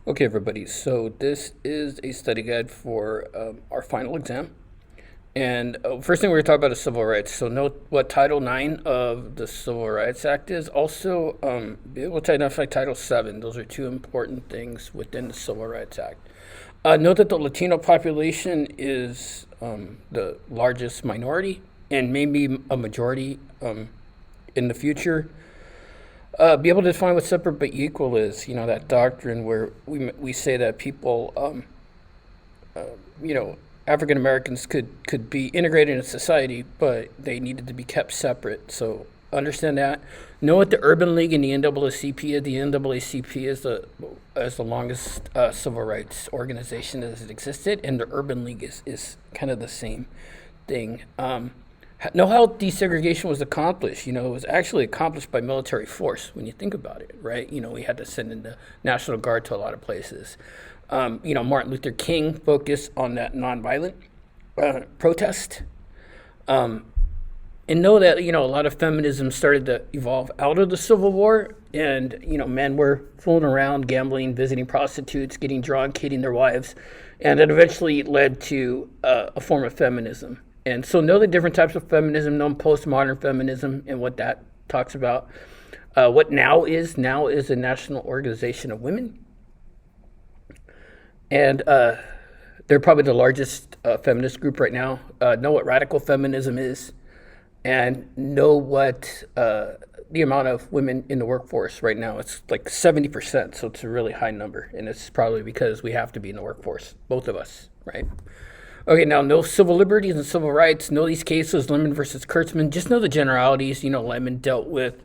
Okay, everybody, so this is a study guide for our final exam. And first thing we're going to talk about is civil rights. So note what Title IX of the Civil Rights Act is. Also, be able to identify Title VII. Those are two important things within the Civil Rights Act. Note that the Latino population is the largest minority and maybe a majority in the future. Be able to define what separate but equal is. You know, that doctrine where we say that people, you know, African Americans could be integrated in society, but they needed to be kept separate. So understand that. Know what the Urban League and the NAACP is. The NAACP is the longest civil rights organization that has existed, and the Urban League is kind of the same thing. Know how desegregation was accomplished. You know, it was actually accomplished by military force when you think about it, right? You know, we had to send in the National Guard to a lot of places. You know, Martin Luther King focused on that nonviolent protest. And know that, you know, a lot of feminism started to evolve out of the Civil War. And, you know, men were fooling around, gambling, visiting prostitutes, getting drunk, hating their wives. And it eventually led to a form of feminism. And so know the different types of feminism, know postmodern feminism and what that talks about. What now is a national organization of women. And they're probably the largest feminist group right now. Know what radical feminism is, and know what the amount of women in the workforce right now. It's like 70%, so it's a really high number. And it's probably because we have to be in the workforce, both of us, right? Okay, now know civil liberties and civil rights. Know these cases, Lemon versus Kurtzman. Just know the generalities. You know, Lemon dealt with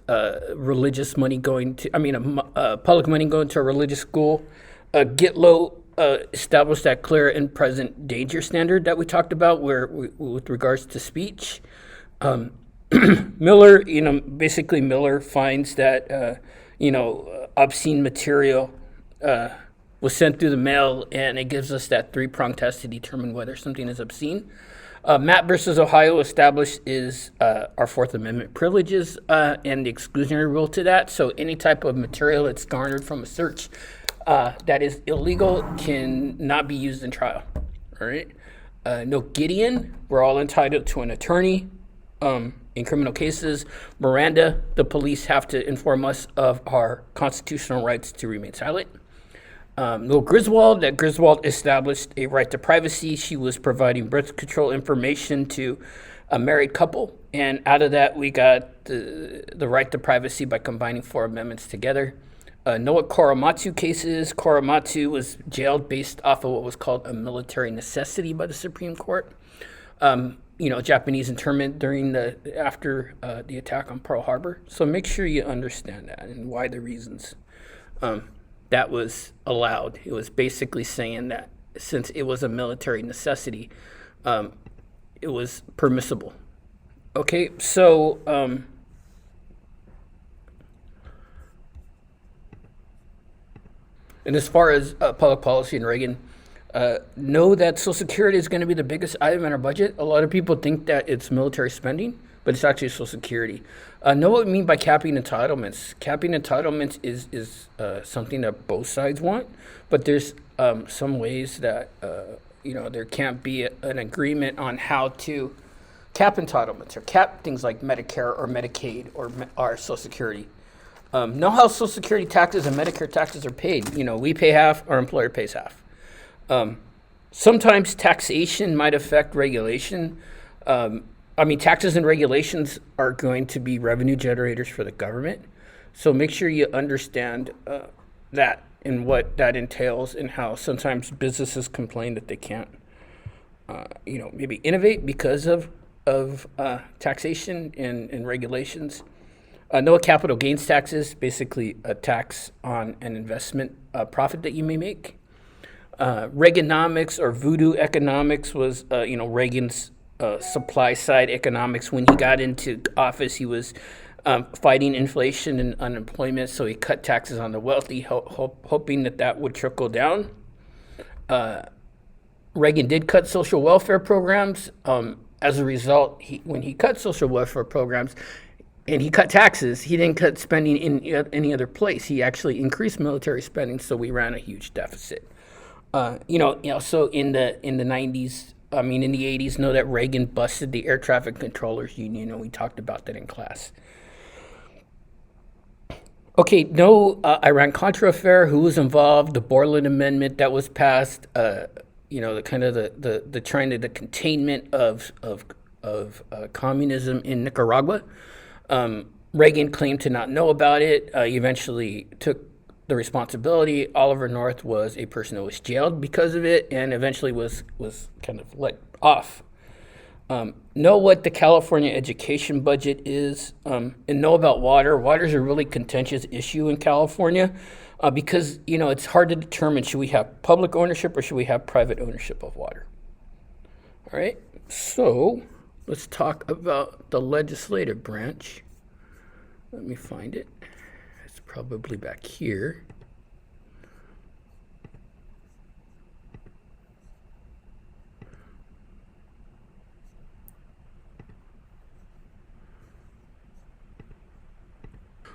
religious money going to, public money going to a religious school. Gitlow established that clear and present danger standard that we talked about, with regards to speech. Miller, basically Miller finds that, obscene material was sent through the mail, and it gives us that three-pronged test to determine whether something is obscene. Matt versus Ohio established is our Fourth Amendment privileges and the exclusionary rule to that. So any type of material that's garnered from a search that is illegal cannot be used in trial. All right. No Gideon. We're all entitled to an attorney in criminal cases. Miranda. The police have to inform us of our constitutional rights to remain silent. No Griswold. That Griswold established a right to privacy. She was providing birth control information to a married couple, and out of that we got the right to privacy by combining four amendments together. Know what Korematsu case is. Korematsu was jailed based off of what was called a military necessity by the Supreme Court. Japanese internment after the attack on Pearl Harbor. So make sure you understand that and why the reasons that was allowed. It was basically saying that since it was a military necessity, it was permissible. Okay, so and as far as public policy and Reagan, know that Social Security is going to be the biggest item in our budget. A lot of people think that it's military spending, but it's actually Social Security. Know what we mean by capping entitlements. Capping entitlements is something that both sides want, but there's some ways that there can't be an agreement on how to cap entitlements or cap things like Medicare or Medicaid or Social Security. Know how Social Security taxes and Medicare taxes are paid. We pay half, our employer pays half. Sometimes taxation might affect regulation. Taxes and regulations are going to be revenue generators for the government. So make sure you understand that and what that entails, and how sometimes businesses complain that they can't, maybe innovate because of taxation and regulations. Know what capital gains tax is. Basically a tax on an investment profit that you may make. Reaganomics or voodoo economics was, Reagan's supply side economics. When he got into office, he was fighting inflation and unemployment, so he cut taxes on the wealthy, hoping that would trickle down. Reagan did cut social welfare programs. As a result, when he cut social welfare programs, And he cut taxes. He didn't cut spending in any other place. He actually increased military spending, so we ran a huge deficit. So in the 90s, I mean in the 80s, know that Reagan busted the air traffic controllers union, and we talked about that in class. Okay, no Iran-Contra affair, who was involved, the Borland Amendment that was passed, the kind of the trying to the containment of communism in Nicaragua. Reagan claimed to not know about it. He eventually took the responsibility. Oliver North was a person who was jailed because of it, and eventually was kind of let off. Know what the California education budget is, and know about water. Water is a really contentious issue in California because it's hard to determine, should we have public ownership or should we have private ownership of water. All right, so let's talk about the legislative branch. Let me find it. It's probably back here.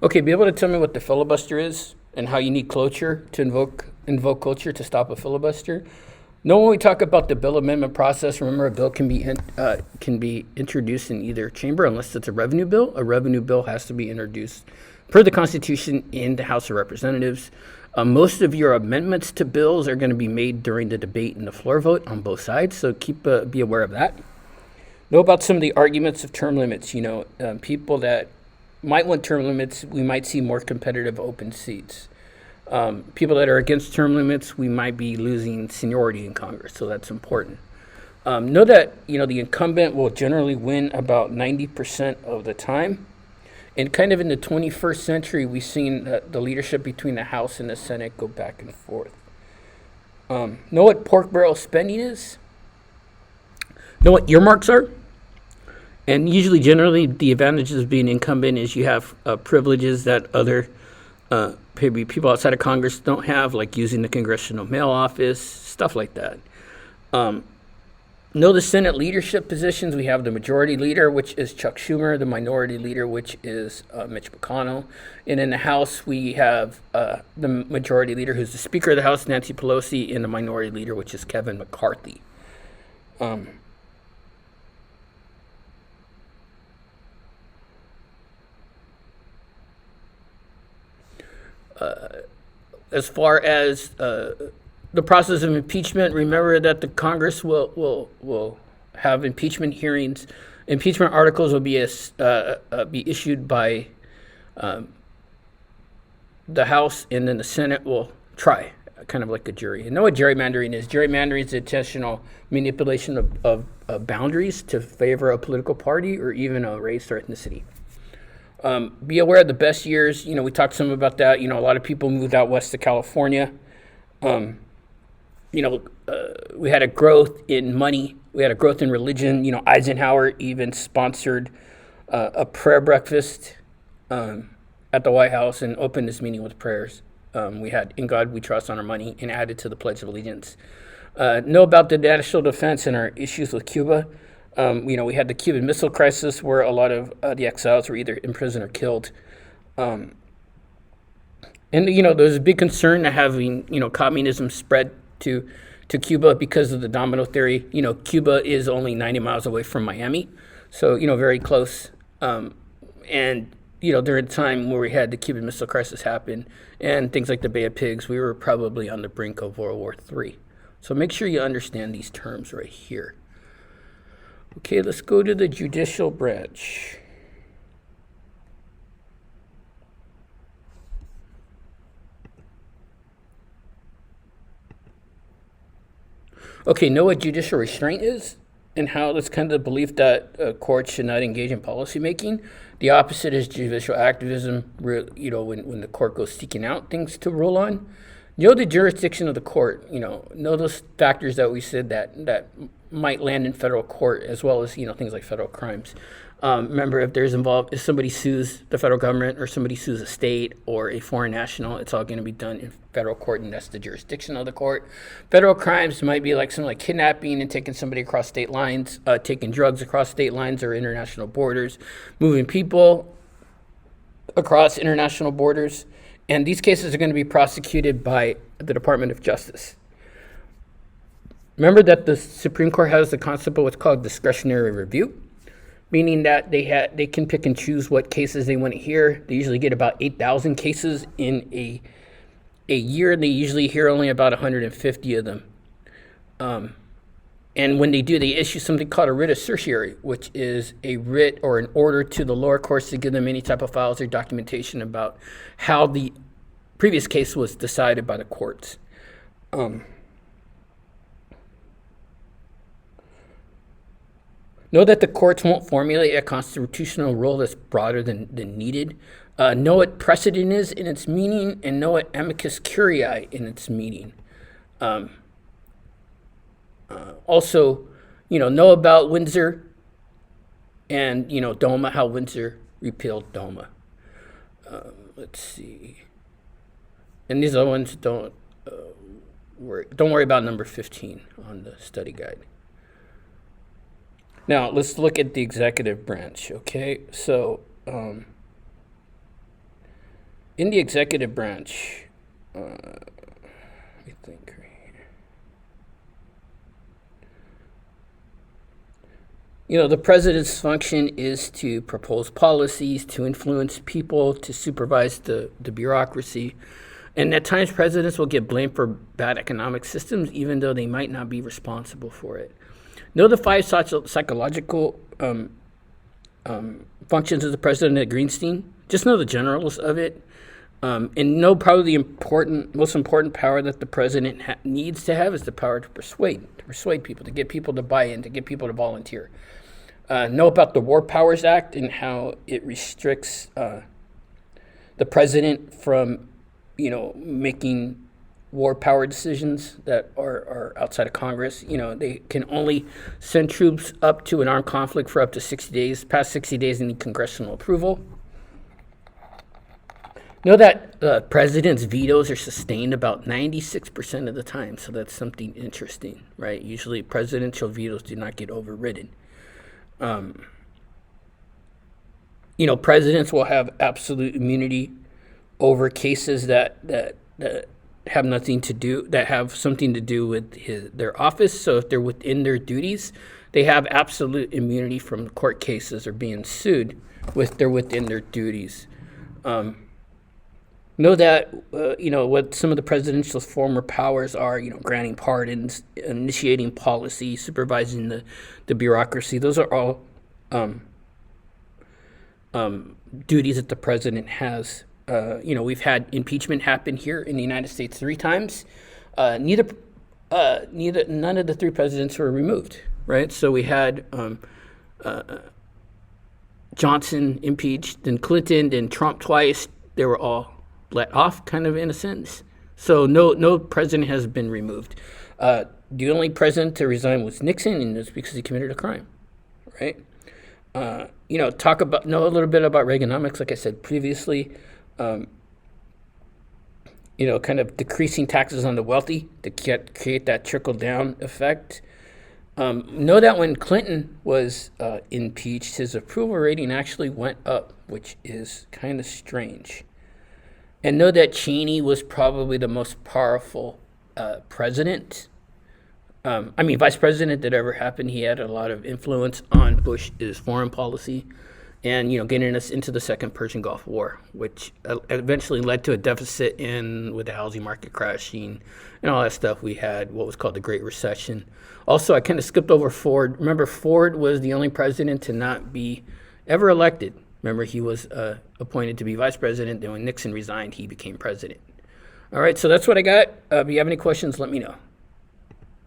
Okay, be able to tell me what the filibuster is and how you need cloture to invoke cloture to stop a filibuster. Know when we talk about the bill amendment process, remember a bill can be introduced in either chamber unless it's a revenue bill. A revenue bill has to be introduced per the Constitution in the House of Representatives. Most of your amendments to bills are going to be made during the debate and the floor vote on both sides, so be aware of that. Know about some of the arguments of term limits. People that might want term limits, we might see more competitive open seats. People that are against term limits, we might be losing seniority in Congress, so that's important. Know that the incumbent will generally win about 90% of the time. And kind of in the 21st century, we've seen the leadership between the House and the Senate go back and forth. Know what pork barrel spending is? Know what earmarks are? And usually, generally, the advantages of being incumbent is you have privileges that other maybe people outside of Congress don't have, like using the congressional mail office, stuff like that. Know the Senate leadership positions. We have the majority leader, which is Chuck Schumer, the minority leader, which is Mitch McConnell. And in the House, we have the majority leader, who's the Speaker of the House, Nancy Pelosi, and the minority leader, which is Kevin McCarthy. As far as the process of impeachment, remember that the Congress will have impeachment hearings. Impeachment articles will be issued by the House, and then the Senate will try, kind of like a jury. And know what gerrymandering is? Gerrymandering is the intentional manipulation of boundaries to favor a political party or even a race or ethnicity. Be aware of the best years. We talked some about that. A lot of people moved out west to California. We had a growth in money. We had a growth in religion. Eisenhower even sponsored a prayer breakfast at the White House and opened this meeting with prayers. We had "In God We Trust" on our money and added to the Pledge of Allegiance. Know about the national defense and our issues with Cuba. We had the Cuban Missile Crisis, where a lot of the exiles were either imprisoned or killed. And there's a big concern to having communism spread to Cuba because of the domino theory. Cuba is only 90 miles away from Miami, so very close. And during the time where we had the Cuban Missile Crisis happen and things like the Bay of Pigs, we were probably on the brink of World War III. So make sure you understand these terms right here. Okay, let's go to the judicial branch. Okay, know what judicial restraint is and how that's kind of the belief that courts should not engage in policymaking. The opposite is judicial activism, when the court goes seeking out things to rule on. Know the jurisdiction of the court. Know those factors that we said that might land in federal court, as well as things like federal crimes. Remember, if somebody sues the federal government or somebody sues a state or a foreign national, it's all going to be done in federal court, and that's the jurisdiction of the court. Federal crimes might be like something like kidnapping and taking somebody across state lines, taking drugs across state lines or international borders, moving people across international borders, and these cases are going to be prosecuted by the Department of Justice. Remember that the Supreme Court has the concept of what's called discretionary review, meaning that they can pick and choose what cases they want to hear. They usually get about 8,000 cases in a year, and they usually hear only about 150 of them. And when they do, they issue something called a writ of certiorari, which is a writ or an order to the lower courts to give them any type of files or documentation about how the previous case was decided by the courts. Know that the courts won't formulate a constitutional rule that's broader than needed. Know what precedent is in its meaning, and know what amicus curiae in its meaning. Also, know about Windsor and, DOMA, how Windsor repealed DOMA. Let's see. And these other ones don't worry about number 15 on the study guide. Now, let's look at the executive branch, okay? So, in the executive branch, let me think right here. The president's function is to propose policies, to influence people, to supervise the bureaucracy. And at times, presidents will get blamed for bad economic systems, even though they might not be responsible for it. Know the 5 psychological functions of the president at Greenstein. Just know the generals of it. And know probably the most important power that the president needs to have is the power to persuade people, to get people to buy in, to get people to volunteer. Know about the War Powers Act and how it restricts the president from, making war power decisions that are outside of Congress. They can only send troops up to an armed conflict for up to 60 days. Past 60 days, they need congressional approval. Know that president's vetoes are sustained about 96% of the time, so that's something interesting, right? Usually presidential vetoes do not get overridden. Presidents will have absolute immunity over cases that have nothing to do, that have something to do with their office. So if they're within their duties, they have absolute immunity from court cases or being sued if they're within their duties. Know that, what some of the presidential former powers are, granting pardons, initiating policy, supervising the bureaucracy. Those are all duties that the president has. We've had impeachment happen here in the United States 3 times. None of the 3 presidents were removed, right? So we had Johnson impeached, then Clinton, then Trump twice. They were all let off, kind of in a sense. So no president has been removed. The only president to resign was Nixon, and it's because he committed a crime, right? Know a little bit about Reaganomics, like I said previously. Kind of decreasing taxes on the wealthy to create that trickle-down effect. Know that when Clinton was impeached, his approval rating actually went up, which is kind of strange. And know that Cheney was probably the most powerful president. Vice president that ever happened. He had a lot of influence on Bush's foreign policy and, getting us into the Second Persian Gulf War, which eventually led to a deficit with the housing market crashing and all that stuff. We had what was called the Great Recession. Also, I kind of skipped over Ford. Remember, Ford was the only president to not be ever elected. Remember, he was appointed to be vice president. Then when Nixon resigned, he became president. All right, so that's what I got. If you have any questions, let me know.